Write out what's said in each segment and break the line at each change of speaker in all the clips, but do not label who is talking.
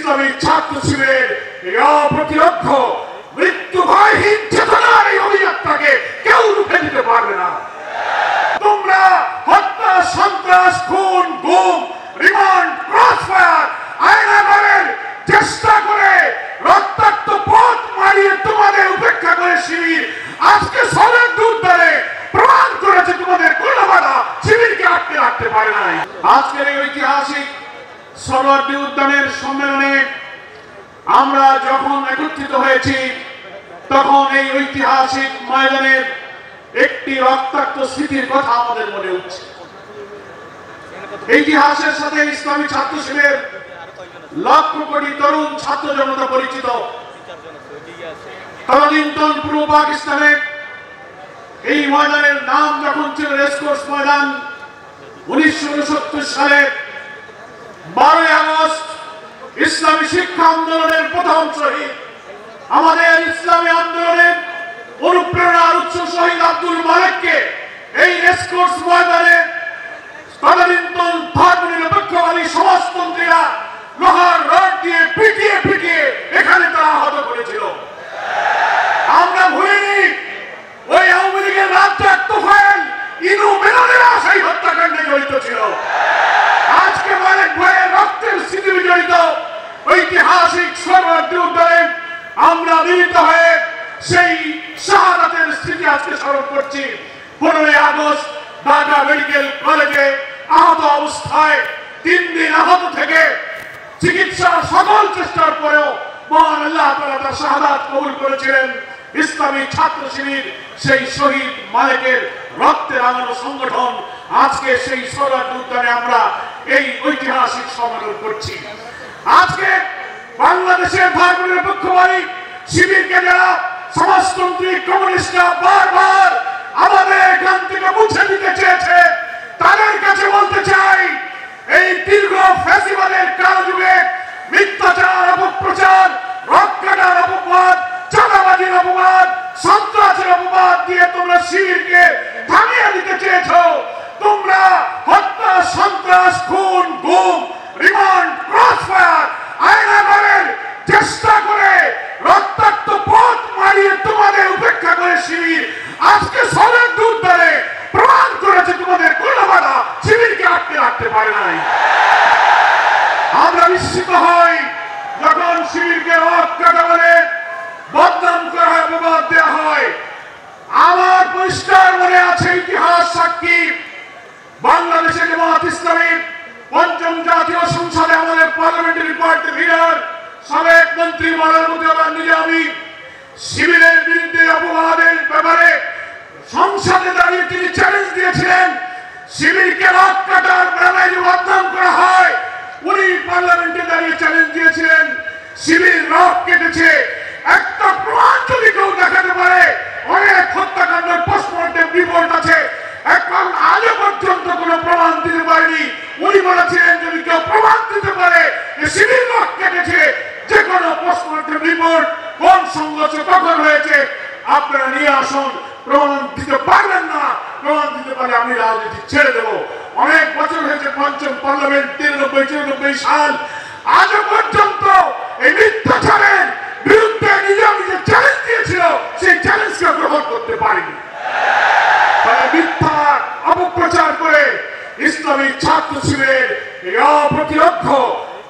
ইসলামী ছাত্র শিবিরের এই অপ্রতিরোধ্য মৃত্যু ভয়হীন চেতনার এই অভিযাত্রাকে কেউ রুখে দিতে পারবে না। তোমরা হত্যা, সন্ত্রাস, খুন, গুম, রিমান্ড, ক্রসফায়ার, আয়নাঘরের চেষ্টা করে রক্তাক্ত পথ মারিয়ে তোমাদের উপেক্ষা করে শিবির আজকে সড়ক দূর ধরে প্রমাণ করেছে তোমাদের কোনো বাধা শিবিরকে আটকে রাখতে পারে নাই। আজকের এই ঐতিহাসিক সরোয়ার্দী উদ্যানের সম্মেলনে আমরা যখন একত্রিত হয়েছি তখন এই ঐতিহাসিক ময়দানের একটি রক্তাক্ত স্মৃতির কথা আমাদের মনে উঠছে। ইতিহাসের সাথে ইসলামী ছাত্র শিবিরের লক্ষ কোটি তরুণ ছাত্র জনতা পরিচিত। তদানীন্তন পূর্ব পাকিস্তানে এই ময়দানের নাম যখন ছিল রেসকোর্স ময়দান, 1969 সালে 12 আগস্ট ইসলামী শিক্ষা আন্দোলনের প্রথম শহীদ, আমাদের ইসলামী আন্দোলনের অনুপ্রেরণার উৎস শহীদ আব্দুল মালেককে এই রেসকোর্স ময়দানে তদানীন্তন ধর্মনিরপেক্ষবাদী সমাজতন্ত্রীরা লোহার রড দিয়ে পিটিয়ে পিটিয়ে এখানে তারা আহত করেছিল। আমরা ভুলিনি ওই আওয়ামী লীগের রাজ্জাক তোফায়েল, ইনু মেননেরা সেই হত্যাকাণ্ডে জড়িত ছিল। আজকে মালেক ভাইয়ের রক্তের স্মৃতি বিজড়িত ঐতিহাসিক সরোয়ার্দী উদ্যানে আমরা মিলিত হয়ে সেই শাহাদাতের স্মৃতি আজকে স্মরণ করছি। 15 আগস্ট ঢাকা মেডিকেল কলেজে আহত অবস্থায় 3 দিন আহত থেকে চিকিৎসার সকল চেষ্টার পরেও মহান আল্লাহ তাআলা তার শাহাদাত কবুল করেছিলেন। ইসলামী ছাত্র শিবির সেই শহীদ মালেকের রক্তে রাঙানো সংগঠন আজকে সেই সরোয়ার্দী উদ্যানে আমরা এই ঐতিহাসিক সম্মেলন করছি। আজকে বাংলাদেশের ধর্মনিরপেক্ষবাদী শিবিরকে যারা সমাজতন্ত্রী কমিউনিস্টরা বারবার আমাদের এখান থেকে মুছে দিতে চেয়েছে, তাদের কাছে বলতে চাই এই দীর্ঘ ফ্যাসিবাদের কালযুগে মিথ্যাচার, অপপ্রচার, রক্তদান অপবাদ, চাঁদাবাজির অপবাদ, সন্ত্রাসের অপবাদ দিয়ে তোমরা শিবিরকে থামিয়ে দিতে চেয়েছ। তোমরা হত্যা, সন্ত্রাস, খুন, গুম, রিমান্ড, ক্রসফায়ার, আয়নাঘরের চেষ্টা করে রক্তাক্ত পথ মারিয়ে তোমাদের উপেক্ষা করে শিবির আজকে সড়ক দূর ধরে প্রমাণ করেছে তোমাদের কোনো বাধা শিবিরকে আটকে রাখতে পারে নাই। আমরা বিস্মিত হই যখন শিবিরকে রথ কাটা বলে বদনাম করা হয়, অপবাদ দেওয়া হয়। আমার পরিষ্কার মনে আছে, ইতিহাস সাক্ষী, বাংলাদেশে জামাত ইসলামীর ৫ম জাতীয় সংসদে আমাদের পার্লামেন্টারি পার্টি লিডার সাবেক মন্ত্রী মাওলানা নিজামী শিবিরের বিরুদ্ধে অপবাদের ব্যাপারে সংসদে দাঁড়িয়ে তিনি চ্যালেঞ্জ দিয়েছিলেন শিবিরকে রথ কাটার বেলায় যে বদনাম করা হয়। উনি পার্লামেন্টে দাঁড়িয়ে চ্যালেঞ্জ দিয়েছিলেন শিবির রথ কেটেছে, একটা প্রমাণ যদি কেউ দেখাতে পারে। অনেক হত্যাকাণ্ডের পোস্টমর্টেম রিপোর্ট আছে, এখন আজও পর্যন্ত কোনো প্রমাণ দিতে পারেনি। উনি বলেছিলেন যদি কেউ প্রমাণ দিতে পারে যে শিবির রথ কেটেছে, যে কোনো পোস্টমর্টেম রিপোর্ট কোন সংঘর্ষ কখন হয়েছে আপনারা নিয়ে আসুন। প্রমাণ দিতে পারবেন না, প্রমাণ দিতে পারলে আমি রাজনীতি ছেড়ে দেব। অনেক বছর হয়েছে, ৫ম পার্লামেন্ট 93-94 সাল, আজও পর্যন্ত এই মিথ্যাচারের বিরুদ্ধে নিজামী যে চ্যালেঞ্জ দিয়েছিল সেই চ্যালেঞ্জকে গ্রহণ করতে পারেনি। মিথ্যা অপপ্রচার করে ইসলামী ছাত্র শিবিরের এই অপ্রতিরোধ্য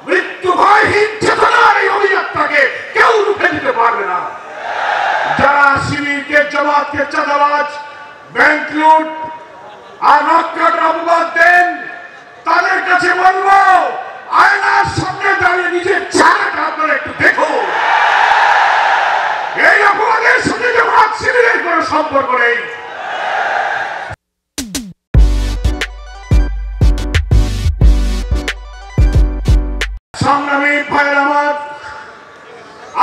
মৃত্যু ভয়হীন চেতনার এই অভিযাত্রাকে কেউ রুখে দিতে পারবে না। যারা শিবিরকে, জামাতকে চাঁদাবাজ, ব্যাংক লুট আর রক্তদানের অপবাদ দেন, তাদের কাছে বলবো আয়নার সামনে দাঁড়িয়ে নিজের চেহারাটা আপনারা একটু দেখুন। এই অপবাদের সাথে জামাত শিবিরের কোনো সম্পর্ক নেই। সংগ্রামী ভাইয়ের আমার,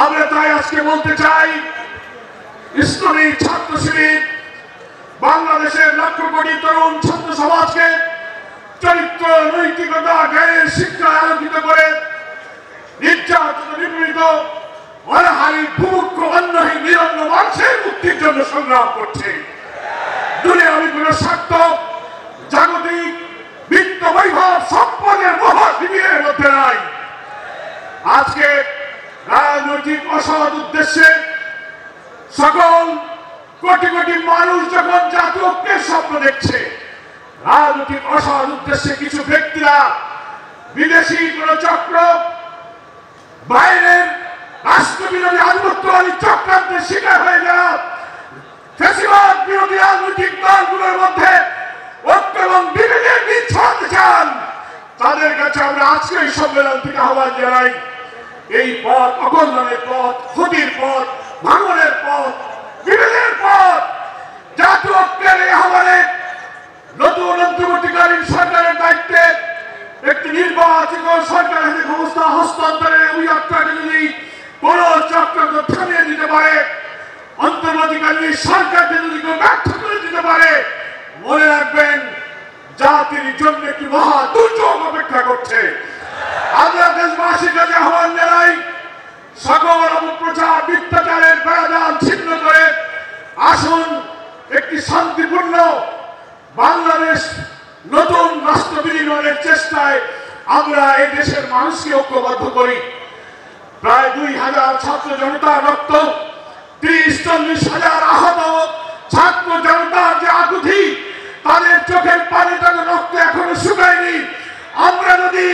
আমরা তাই আজকে বলতে চাই ইসলামী ছাত্র শিবির বাংলাদেশের লক্ষ কোটি তরুণ ছাত্র সমাজকে চরিত্র, নৈতিকতা, জ্ঞানের শিক্ষা আলোকিত করে নির্যাতিত, নিপীড়িত, অনাহারী, ভূমুক্ষ, অন্নহীন, নিরন্ন মানুষের মুক্তির জন্য সংগ্রাম করছে। দুনিয়াবি কোন স্বার্থ, জাগতিক বিত্ত, বৈভব, সম্পদের মহা শিবিরের মধ্যে নাই। আজকে অসৎ উদ্দেশ্যে সকল কোটি কোটি মানুষ যখন জাতীয় ঐক্যের স্বপ্ন দেখছে, রাজনৈতিক অসৎ উদ্দেশ্যে কিছু ব্যক্তিরা বিদেশি কোন চক্র, বাইরের রাষ্ট্রবিরোধী আধিপত্যবাদী চক্রান্তের শিকার হয়ে যারা ফ্যাসিবাদ বিরোধী রাজনৈতিক দলগুলোর মধ্যে ঐক্য এবং বিভেদের বীজ ছড়াতে চান, তাদের কাছে আমরা আজকে এই সম্মেলন থেকে আহ্বান জানাই, এই পথ অকল্যাণের পথ, ক্ষতির পথ, ভাঙনের পথ, বিভেদের পথ। জাতীয় ঐক্যের এই আহ্বানে নতুন অন্তর্বর্তীকালীন সরকারের দায়িত্বে একটি নির্বাচিত সরকারের হাতে ক্ষমতা হস্তান্তরের অভিযাত্রাকে যদি কোন চক্রান্ত থামিয়ে দিতে পারে, অন্তর্বর্তীকালীন সরকারকে যদি কেউ ব্যর্থ করে দিতে পারে, মনে রাখবেন জাতির জন্য একটি মহা দুর্যোগ অপেক্ষা করছে। আমরা দেশবাসীর কাছে আহ্বান জানাই, সকল অপপ্রচার মিথ্যাচারের বেড়াজাল ছিন্ন করে আসুন একটি শান্তিপূর্ণ বাংলাদেশ নতুন রাষ্ট্র বিনির্মাণের চেষ্টায় আমরা এই দেশের মানুষকে ঐক্যবদ্ধ করি। প্রায় 2000 ছাত্র জনতার রক্ত, 30-40 হাজার আহত ছাত্র জনতার যে আকুতি, তাদের চোখের পানি, তাদের রক্ত এখনো শুকায়নি। আমরা যদি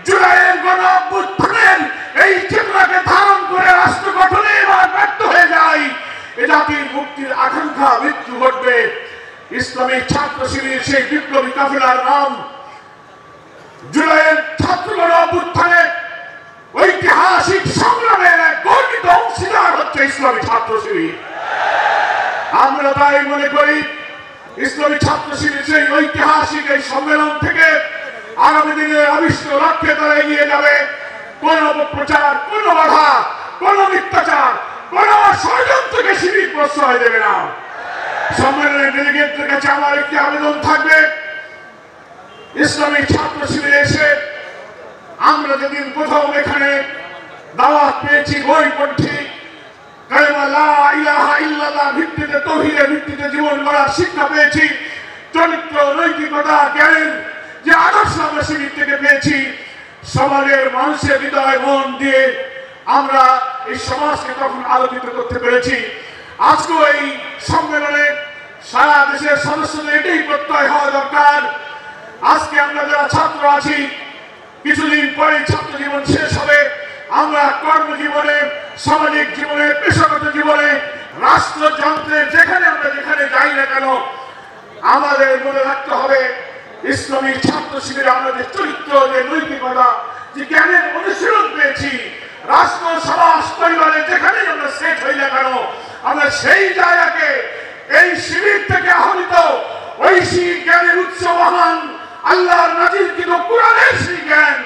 জুলাইয়ের গণ অভ্যুত্থানের এই চেতনাকে ধারণ করে রাষ্ট্র গঠনে এবার ব্যর্থ হয়ে যাই, এ জাতির মুক্তির আকাঙ্ক্ষা মৃত্যু ঘটবে। ইসলামী ছাত্র শিবির সেই বিপ্লবী কাফেলার নাম। জুলাইয়ের ছাত্র গণ অভ্যুত্থানের ঐতিহাসিক সংগ্রামের এক গর্বিত অংশীদার হচ্ছে ইসলামী ছাত্র শিবির। আমরা তাই মনে করি ইসলামী ছাত্র শিবির সেই ঐতিহাসিক এই সম্মেলন থেকে আগামী দিনে অভিষ্ট লক্ষ্যে তারা এগিয়ে যাবে। কোন অপপ্রচার, কোন বাধা, কোন মিথ্যাচার, কোন ষড়যন্ত্রকে শিবির প্রশ্রয় দেবে না। সম্মেলনের ডেলিগেটদের কাছে আমার একটি আবেদন থাকবে, ইসলামী ছাত্র শিবিরে এসে আমরা যেদিন প্রথম এখানে দাওয়াত পেয়েছি বইপন্থী কালেমা লা ইলাহা ইল্লাল্লাহ ভিত্তিতে, তাওহীদের ভিত্তিতে জীবন গড়ার শিক্ষা পেয়েছি, চরিত্র, নৈতিকতা, জ্ঞানের যে আদর্শ আমরা শিবির থেকে পেয়েছি, সমাজের মানুষের হৃদয় মন দিয়ে আমরা এই সমাজকে তখন আলোকিত করতে পেরেছি। আজকেও এই সম্মেলনে সারা দেশের সদস্যদের এটাই প্রত্যয় হওয়া দরকার। আজকে আমরা যারা ছাত্র আছি, কিছুদিন পরে ছাত্র জীবন শেষ হবে, আমরা কর্মজীবনে, সামাজিক জীবনে, পেশাগত জীবনে, রাষ্ট্রযন্ত্রে যেখানে আমরা যেখানে যাই না কেন, আমাদের মনে রাখতে হবে ইসলামী ছাত্র শিবিরে আমরা যে চরিত্র, যে নৈতিকতা, যে জ্ঞানের অনুশীলন পেয়েছি, রাষ্ট্র, সমাজ, পরিবারে যেখানে আমরা সেট হই না কেন, আমরা সেই জায়গাকে এই শিবির থেকে আহরিত ঐশী জ্ঞানের উৎস মহান আল্লাহর নাজিলকৃত কোরআনের সেই জ্ঞান,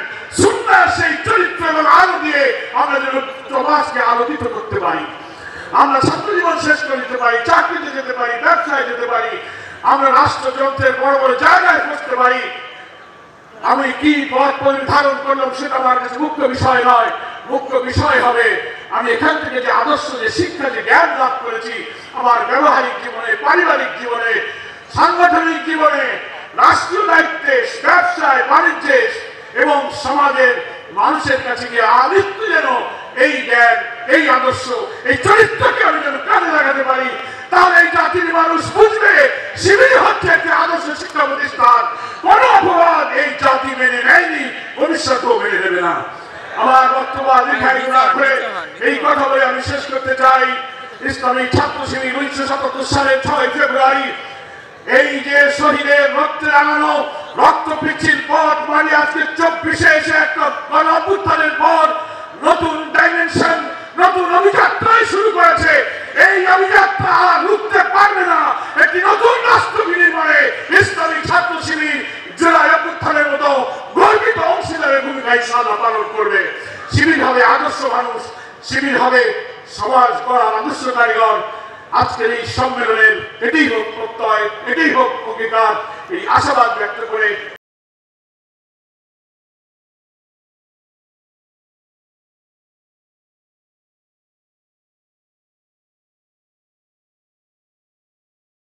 সুন্নাহর সেই চরিত্র এবং আলো দিয়ে আমরা যেন সমাজকে আলোকিত করতে পারি। আমরা ছাত্র জীবন শেষ করে দিতে পারি, চাকরিতে যেতে পারি, ব্যবসায় যেতে পারি, আমরা রাষ্ট্রযন্ত্রের বড় বড় জায়গায় পৌঁছতে পারি। আমি কি পথ পরিধারণ করলাম সেটা আমার কাছে মুখ্য বিষয় নয়। মুখ্য বিষয় হবে আমি এখান থেকে যে আদর্শ, যে শিক্ষা, যে জ্ঞান লাভ করেছি আমার ব্যবহারিক জীবনে, পারিবারিক জীবনে, সাংগঠনিক জীবনে, রাষ্ট্রীয় দায়িত্বে, ব্যবসায়, বাণিজ্যে এবং সমাজের মানুষের কাছে গিয়ে আমৃত্যু যেন এই জ্ঞান, এই আদর্শ, এই চরিত্রকে আমি যেন কাজে লাগাতে পারি। তাহলে এই জাতির মানুষ বুঝবে শিবির হচ্ছে একটি আদর্শ শিক্ষা প্রতিষ্ঠান। কোন অপবাদ এই জাতি মেনে নেয়নি, ভবিষ্যতেও মেনে নেবে না। আমার বক্তব্য এই কথা বলে আমি শেষ করতে চাই। ইসলামী ছাত্র শিবির 1977 সালের 6 ফেব্রুয়ারি এই যে শহীদের রক্তে রাঙানো রক্ত পিচ্ছিল পথ মানে আজকে 24-এ এসে একটা গণ অভ্যুত্থানের পর নতুন ডাইমেনশন, নতুন অভিযাত্রাই শুরু করেছে। এই অভিযাত্রা রুখতে পারবে না। একটি নতুন রাষ্ট্র বিনির্মাণে ইসলামী ছাত্র শিবির জুলাই অভ্যুত্থানের মতো গর্বিত অংশীদারের ভূমিকা ইনশাআল্লাহ পালন করবে। শিবির হবে আদর্শ মানুষ, শিবির হবে সমাজ গড়ার আদর্শ কারিগর। আজকের এই সম্মেলনের এটাই হোক প্রত্যয়, এটাই হোক অঙ্গীকার, এই আশাবাদ ব্যক্ত করে